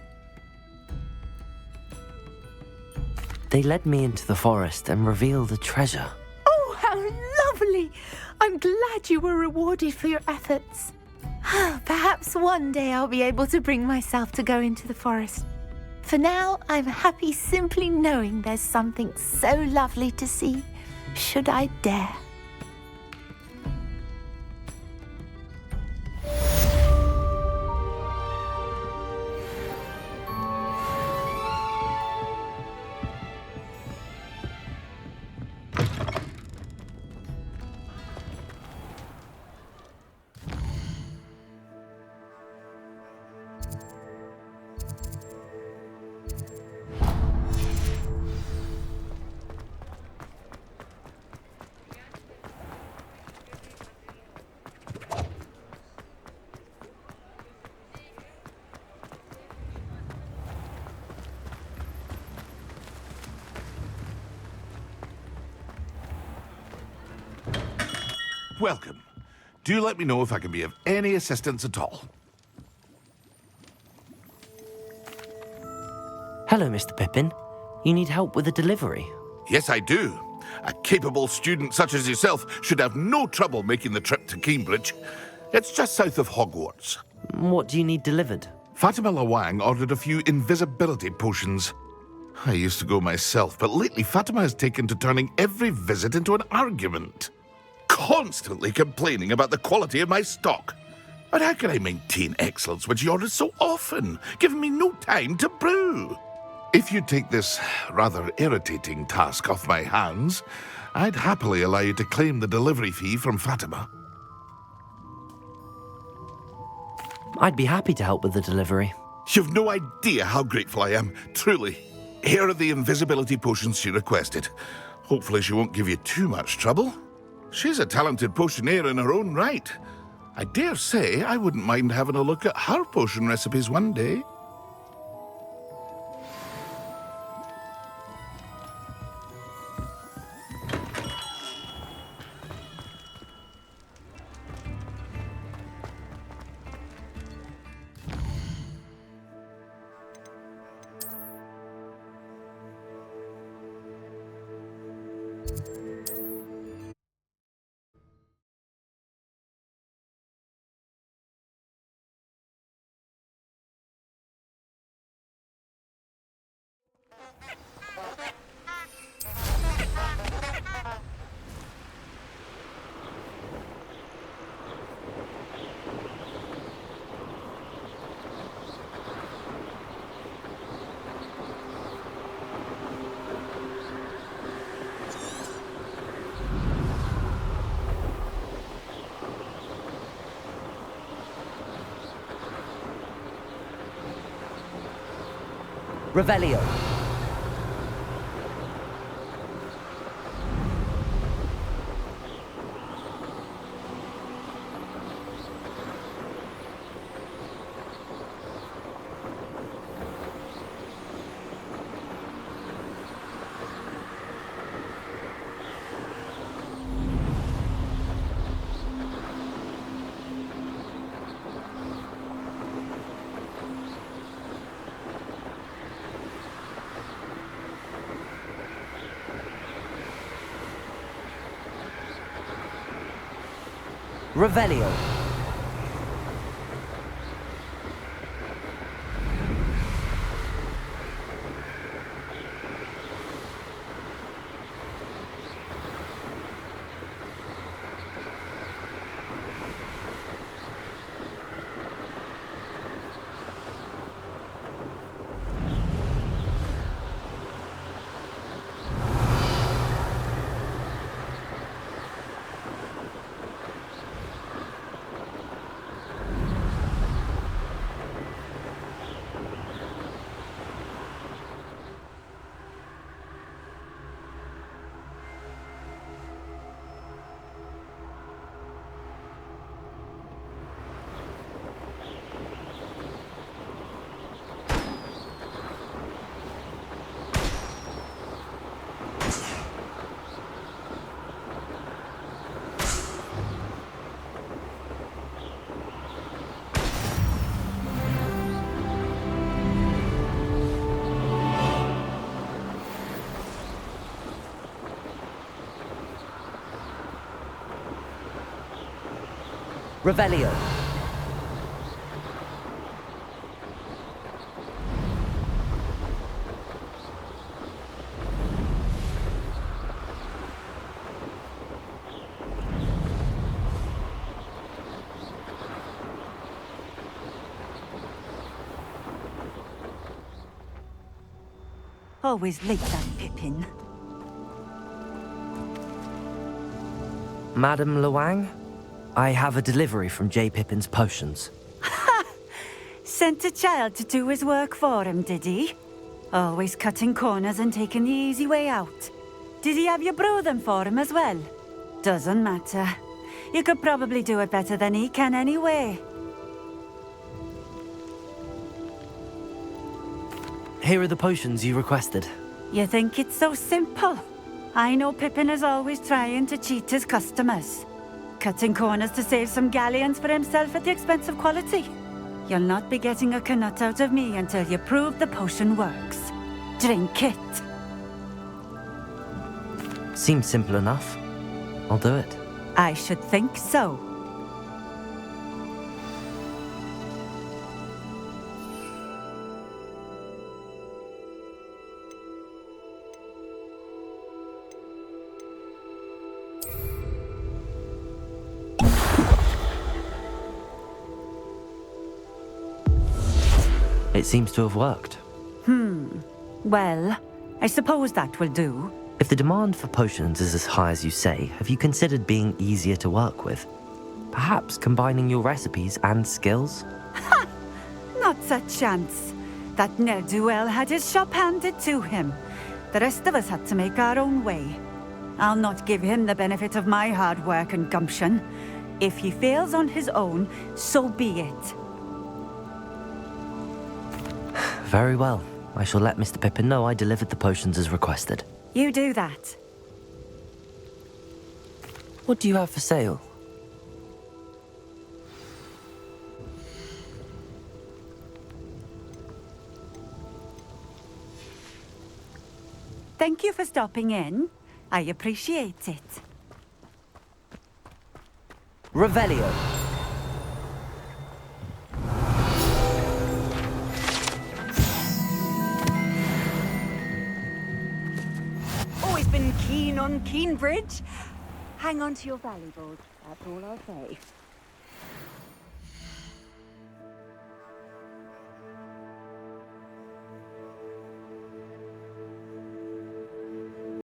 They led me into the forest and revealed a treasure. Oh, how lovely! I'm glad you were rewarded for your efforts. Perhaps one day I'll be able to bring myself to go into the forest. For now, I'm happy simply knowing there's something so lovely to see. should I dare. Welcome. Do let me know if I can be of any assistance at all. Hello, Mr. Pippin. You need help with a delivery? Yes, I do. A capable student such as yourself should have no trouble making the trip to Cambridge. It's just south of Hogwarts. What do you need delivered? Fatima Lawang ordered a few invisibility potions. I used to go myself, but lately Fatima has taken to turning every visit into an argument. Constantly complaining about the quality of my stock. But how can I maintain excellence when she orders so often, giving me no time to brew? If you take this rather irritating task off my hands, I'd happily allow you to claim the delivery fee from Fatima. I'd be happy to help with the delivery. You've no idea how grateful I am, truly. Here are the invisibility potions she requested. Hopefully she won't give you too much trouble. She's a talented potioneer in her own right. I dare say I wouldn't mind having a look at her potion recipes one day. Revelio. Revelio. Revelio. always like that Pippin. Madam Luang, I have a delivery from J. Pippin's potions. Sent a child to do his work for him, did he? Always cutting corners and taking the easy way out. Did he have you brew them for him as well? Doesn't matter. You could probably do it better than he can anyway. Here are the potions you requested. You think it's so simple? I know Pippin is always trying to cheat his customers. Cutting corners to save some galleons for himself at the expense of quality. You'll not be getting a canut out of me until you prove the potion works. Drink it. Seems simple enough. I'll do it. I should think so. It seems to have worked. Well, I suppose that will do. If the demand for potions is as high as you say, have you considered being easier to work with? Perhaps combining your recipes and skills? Not a chance. That ne'er-do-well had his shop handed to him. The rest of us had to make our own way. I'll not give him the benefit of my hard work and gumption. If he fails on his own, so be it. Very well. I shall let Mr. Pippin know I delivered the potions as requested. You do that. What do you have for sale? Thank you for stopping in. I appreciate it. Revelio. Always been keen on Keenbridge. Hang on to your valuables, that's all I'll say.